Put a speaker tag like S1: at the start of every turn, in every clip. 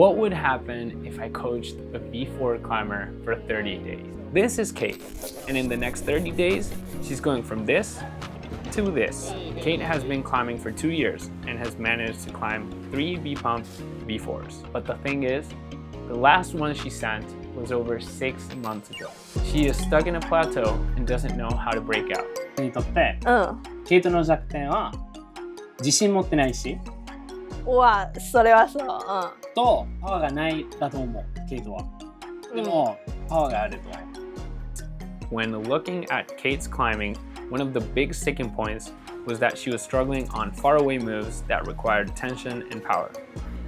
S1: What would happen if I coached a B4 climber for 30 days? This is Kate, and in the next 30 days, she's going from this to this. Kate has been climbing for 2 years and has managed to climb 3 BPUMP B4s. But the thing is, the last one she sent was over 6 months ago. She is stuck in a plateau and doesn't know how to break out.
S2: にとって、ケイトの弱点は自信持ってないし、
S3: それはそう。
S2: とパワーがないだと思う、ケイトは。でも、パワーがあると思う。
S1: When looking at Kate's climbing, one of the big sticking points was that she was struggling on faraway moves that required tension and power.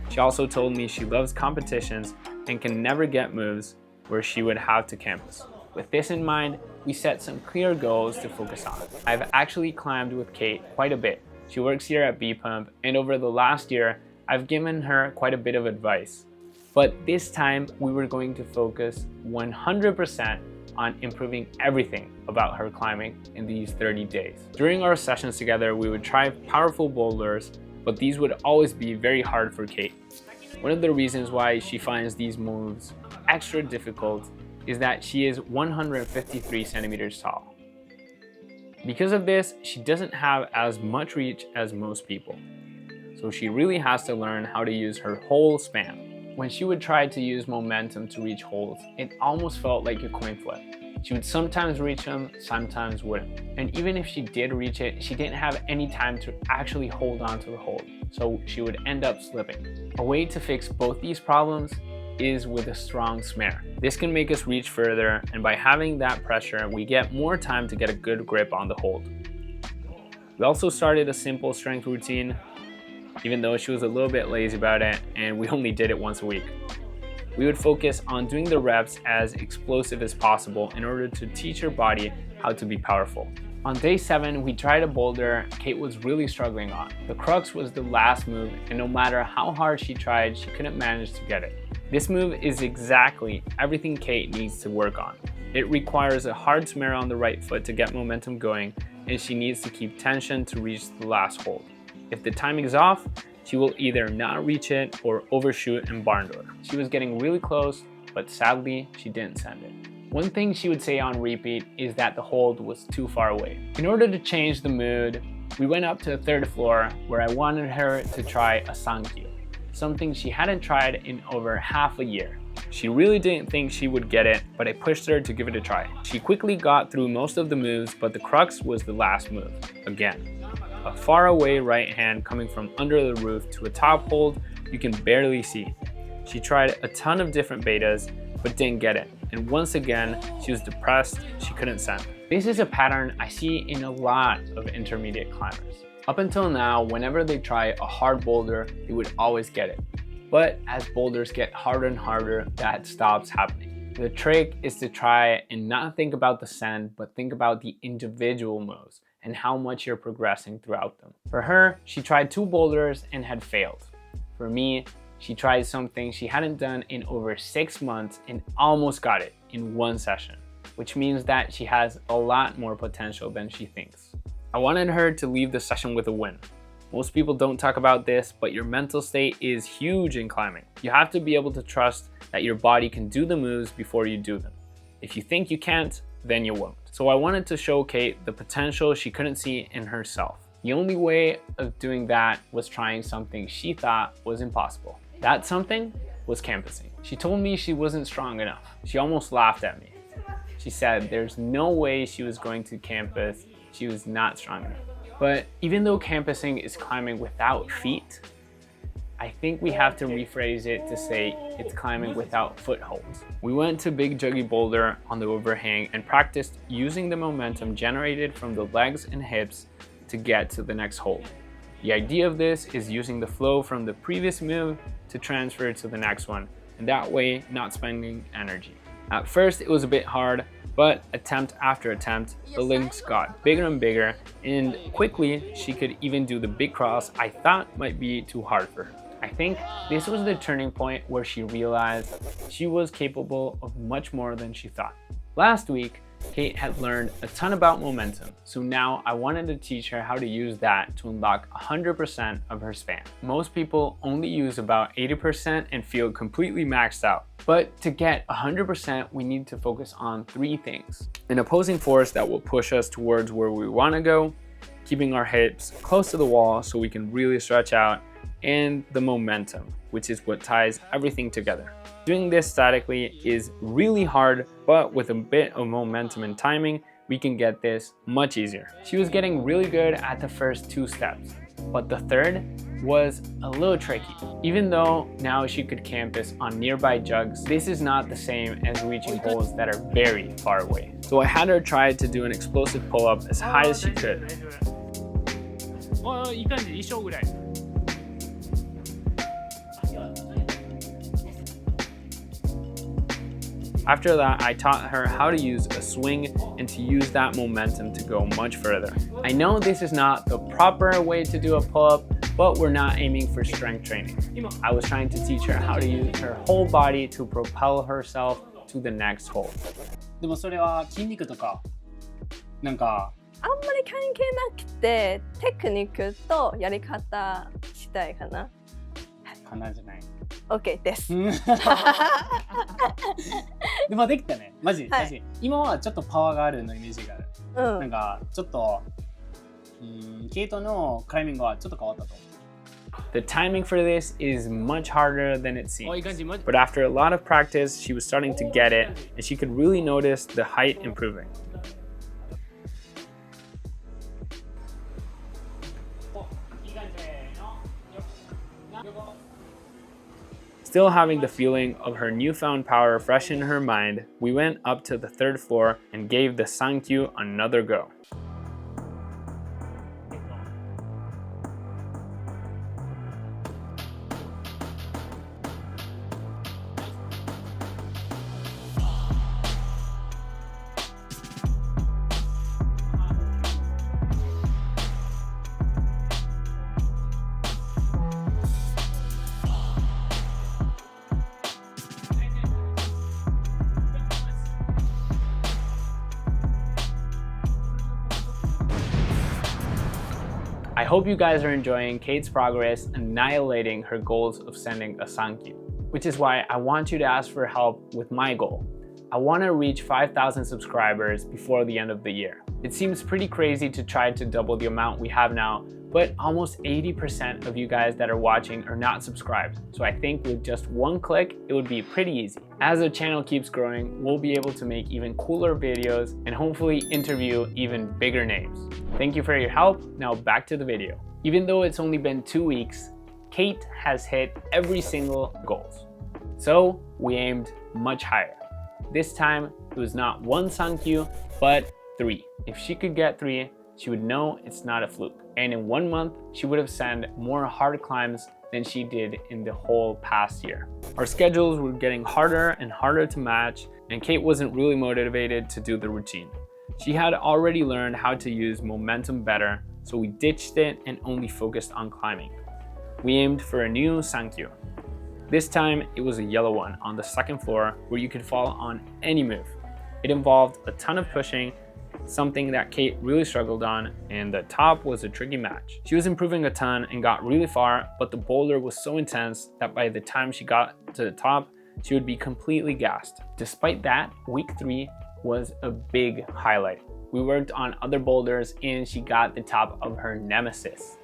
S1: She also told me she loves competitions and can never get moves where she would have to campus. With this in mind, we set some clear goals to focus on. I've actually climbed with Kate quite a bit. She works here at BPUMP, and over the last year, I've given her quite a bit of advice. But this time, we were going to focus 100% on improving everything about her climbing in these 30 days. During our sessions together, we would try powerful boulders, but these would always be very hard for Kate. One of the reasons why she finds these moves extra difficult is that she is 153 centimeters tall. Because of this, she doesn't have as much reach as most people. So she really has to learn how to use her whole span. When she would try to use momentum to reach holds, it almost felt like a coin flip. She would sometimes reach them, sometimes wouldn't. And even if she did reach it, she didn't have any time to actually hold on to the hold, so she would end up slipping. A way to fix both these problems is with a strong smare. This can make us reach further, and by having that pressure, we get more time to get a good grip on the hold. We also started a simple strength routine, even though she was a little bit lazy about it, and we only did it once a week. We would focus on doing the reps as explosive as possible in order to teach her body how to be powerful. On day 7, we tried a boulder Kate was really struggling on. The crux was the last move, and no matter how hard she tried, she couldn't manage to get it. This move is exactly everything Kate needs to work on. It requires a hard smare on the right foot to get momentum going, and she needs to keep tension to reach the last hold. If the timing is off, she will either not reach it or overshoot and barn door. She was getting really close, but sadly, she didn't send it. One thing she would say on repeat is that the hold was too far away. In order to change the mood, we went up to the 3rd floor where I wanted her to try a sankyu, something she hadn't tried in over half a year. She really didn't think she would get it, but I pushed her to give it a try. She quickly got through most of the moves, but the crux was the last move, again. A far away right hand coming from under the roof to a top hold you can barely see. She tried a ton of different betas, but didn't get it. And once again, she was depressed, she couldn't send. This is a pattern I see in a lot of intermediate climbers. Up until now, whenever they try a hard boulder, they would always get it. But as boulders get harder and harder, that stops happening. The trick is to try and not think about the send, but think about the individual moves and how much you're progressing throughout them. For her, she tried 2 boulders and had failed. For me, she tried something she hadn't done in over 6 months and almost got it in 1 session, which means that she has a lot more potential than she thinks. I wanted her to leave the session with a win. Most people don't talk about this, but your mental state is huge in climbing. You have to be able to trust that your body can do the moves before you do them. If you think you can't, then you won't. So I wanted to show Kate the potential she couldn't see in herself. The only way of doing that was trying something she thought was impossible. That something was campusing. She told me she wasn't strong enough. She almost laughed at me. She said there's no way she was going to campus. She was not strong enough. But even though campusing is climbing without feet, I think we have to rephrase it to say it's climbing without footholds. We went to Big Juggy Boulder on the overhang and practiced using the momentum generated from the legs and hips to get to the next hold. The idea of this is using the flow from the previous move to transfer to the next one, and that way not spending energy. At first it was a bit hard, but attempt after attempt, the links got bigger and bigger, and quickly she could even do the big cross I thought might be too hard for her. I think this was the turning point where she realized she was capable of much more than she thought. Last week, Kate had learned a ton about momentum, so now I wanted to teach her how to use that to unlock 100% of her span. Most people only use about 80% and feel completely maxed out. But to get 100%, we need to focus on 3 things. An opposing force that will push us towards where we want to go, keeping our hips close to the wall so we can really stretch out, and the momentum, which is what ties everything together. Doing this statically is really hard, but with a bit of momentum and timing, we can get this much easier. She was getting really good at the first 2 steps, but the third was a little tricky. Even though now she could campus on nearby jugs, this is not the same as reaching holes that are very far away. So I had her try to do an explosive pull-up as high as she could. After that, I taught her how to use a swing and to use that momentum to go much further. I know this is not the proper way to do a pull-up, but we're not aiming for strength training. I was trying to teach her how to use her whole body to propel herself to the next hole.
S2: でもそれは筋肉とかなんか
S3: あんまり関係なくて、テクニックとやり方次第かな。
S2: かなじゃない。
S3: OK です。
S2: でもできたね。マジ、
S3: はい
S2: マジ。今はちょっとパワーがあるのイメージがある。
S3: うん
S2: なんかちょっとケイトのクライミングはちょっと変わったと思う。
S1: The timing for this is much harder than it seems. But after a lot of practice, she was starting to get it, and she could really notice the height improving. Still having the feeling of her newfound power fresh in her mind, we went up to the 3rd floor and gave the Sankyu another go. I hope you guys are enjoying Kate's progress annihilating her goals of sending a Sankyu, which is why I want you to ask for help with my goal. I want to reach 5,000 subscribers before the end of the year. It seems pretty crazy to try to double the amount we have now, but almost 80% of you guys that are watching are not subscribed. So I think with just one click, it would be pretty easy. As the channel keeps growing, we'll be able to make even cooler videos and hopefully interview even bigger names. Thank you for your help. Now back to the video. Even though it's only been 2 weeks, Kate has hit every single goals. So we aimed much higher. This time, it was not 1 Sankyu, but 3. If she could get 3, she would know it's not a fluke. And in 1 month, she would have sent more hard climbs than she did in the whole past year. Our schedules were getting harder and harder to match, and Kate wasn't really motivated to do the routine. She had already learned how to use momentum better, so we ditched it and only focused on climbing. We aimed for a new Sankyu. This time, it was a yellow one on the 2nd floor where you could fall on any move. It involved a ton of pushing, something that Kate really struggled on, and the top was a tricky match. She was improving a ton and got really far, but the boulder was so intense that by the time she got to the top, she would be completely gassed. Despite that, week 3 was a big highlight. We worked on other boulders and she got the top of her nemesis.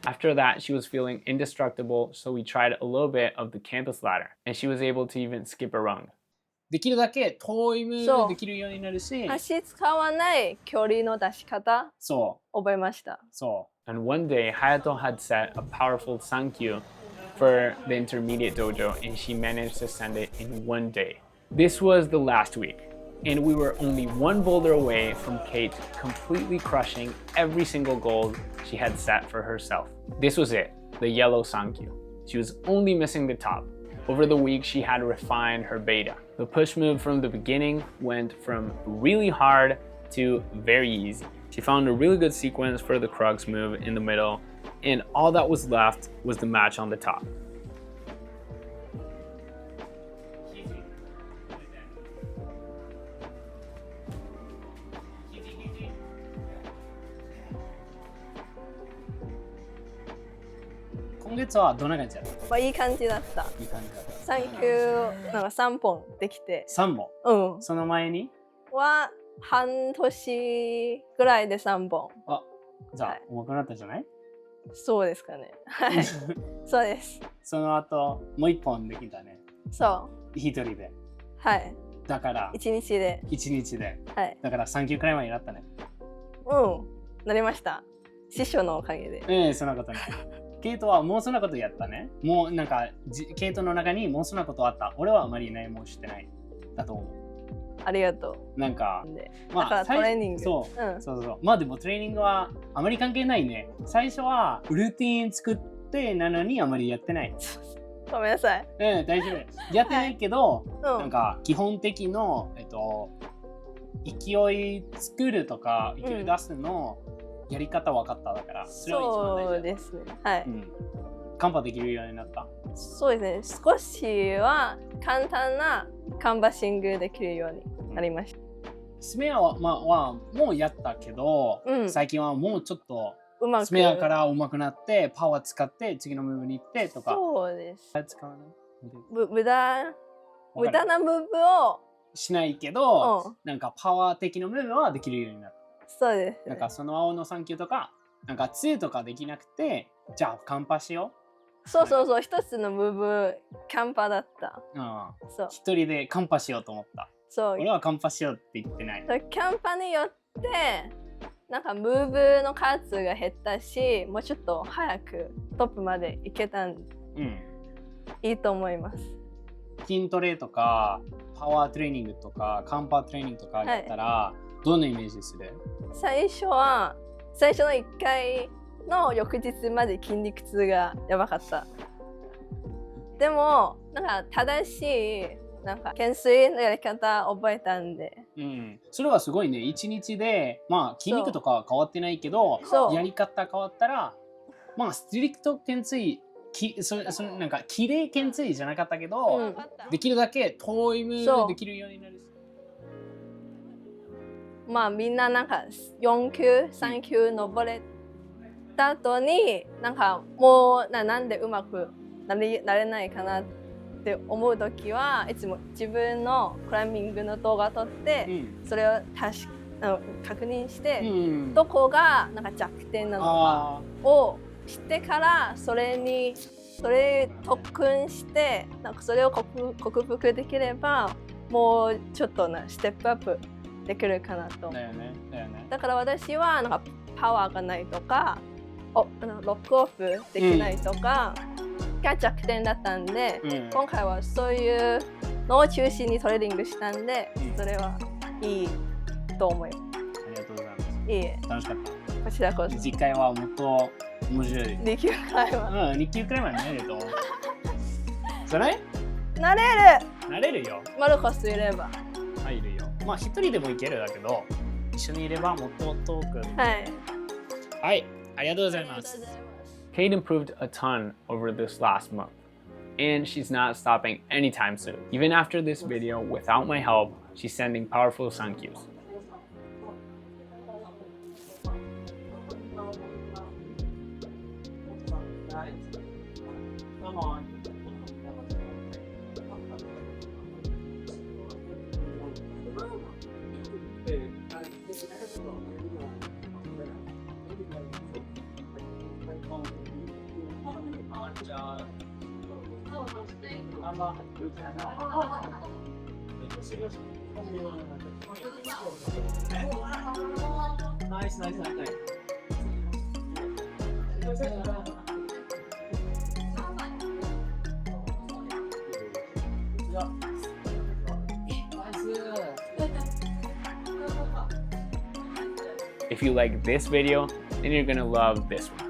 S1: After that, she was feeling indestructible, so we tried a little bit of the campus ladder, and she was able to even skip a rung.
S2: できるだけ遠いムーブできるようになるし、
S3: 足使わない距離の出し方
S2: そ
S3: 覚えました。
S2: う、そ
S1: And one day, Hayato had set a powerful Sankyu for the intermediate dojo, and she managed to send it in 1 day. This was the last week. And we were only one boulder away from Kate completely crushing every single goal she had set for herself. This was it, the yellow sankyu. She was only missing the top. Over the week, she had refined her beta. The push move from the beginning went from really hard to very easy. She found a really good sequence for the crux move in the middle, and all that was left was the match on the top.
S2: 今月はどんな感じだった？
S3: まあいい感じだった。
S2: いい感じだった。
S3: サンキューなんか3本できて。
S2: 3本。
S3: うん。
S2: その前に
S3: は半年ぐらいで3本。
S2: あ、じゃあ、重くなったじゃない？
S3: そうですかね。はい。そうです。
S2: その後もう1本できたね。
S3: そう。
S2: 一人で。
S3: はい。
S2: だから
S3: 1日で。
S2: 1日で。
S3: はい。
S2: だから3級くらいまでになったね。
S3: うん。なりました。師匠のおかげで。
S2: そんなことない。ケイトはもうそんなことやったね。もうなんかケイトの中にもうそんなことあった。俺はあまり何もしてないだと思う。
S3: ありがとう。
S2: なんか、
S3: まあ、だからトレーニング。
S2: そう。まあでもトレーニングはあまり関係ないね。最初はルーティン作ってなのにあまりやってない。
S3: ごめんなさい。
S2: 大丈夫。やってないけど、
S3: はい、
S2: なんか基本的の、勢い作るとか勢い出すのやり方分かっただから、それは一番大事。
S3: そうですね。はい。
S2: カンパできるようになった。
S3: そうですね。少しは簡単なカンバッシングできるようになりました。
S2: スメアは、もうやったけど、最近はもうちょっとスメアから上手くなってパワー使って次のムーブに行ってとか。
S3: そうです。
S2: 使わない？
S3: 無駄なムーブを
S2: しないけど、なんかパワー的なムーブはできるようになった。
S3: そうです、ね。
S2: なんかその青の3級とか、なんか2とかできなくて、じゃあカンパしよう。
S3: そう、一つのムーブカンパだった。
S2: 一人でカンパしようと思った。俺はカンパしようって言ってない。
S3: キャンパによってなんかムーブの数が減ったし、もうちょっと早くトップまで行けたん、いいと思います。
S2: 筋トレとかパワートレーニングとかカンパトレーニングとかやったら、どんなイメージする？最初の
S3: 1回の翌日まで筋肉痛がやばかった。でもなんか正しいなんか懸垂のやり方覚えたんで、
S2: それはすごいね。1日で筋肉とかは変わってないけど、やり方変わったらストリクト懸垂なんか綺麗懸垂じゃなかったけど、できるだけ遠いムーブできるようになる。
S3: みんななんか4級3級登れた後になんかもうなんでうまくなれないかなって思う時はいつも自分のクライミングの動画撮って、それを確認して、どこがなんか弱点なのかを知ってからそれ特訓してなんかそれを克服できればもうちょっとステップアップできるかなと。だから私はなんかパワーがないとかロックオフできないとかが弱点だったんで、今回はそういうのを中心にトレーニングしたんで、それはいいと思います。
S2: ありがとうございます。
S3: いいえ。
S2: 楽しかった。
S3: こちらこそ。
S2: 次回はもっと面白い。
S3: 2級くらいは。
S2: 2級くらいまでなれると思う。それ？
S3: なれる
S2: よ。
S3: マルコスいれば。
S2: いるよ。一人でもいけるだけど、一緒にいればもっと遠く。はい、ありがとうございます。
S1: Kate improved a ton over this last month, and she's not stopping anytime soon. Even after this video, without my help, she's sending powerful sankyus.
S2: Come on. Nice.
S1: If you like this video, then you're gonna love this one.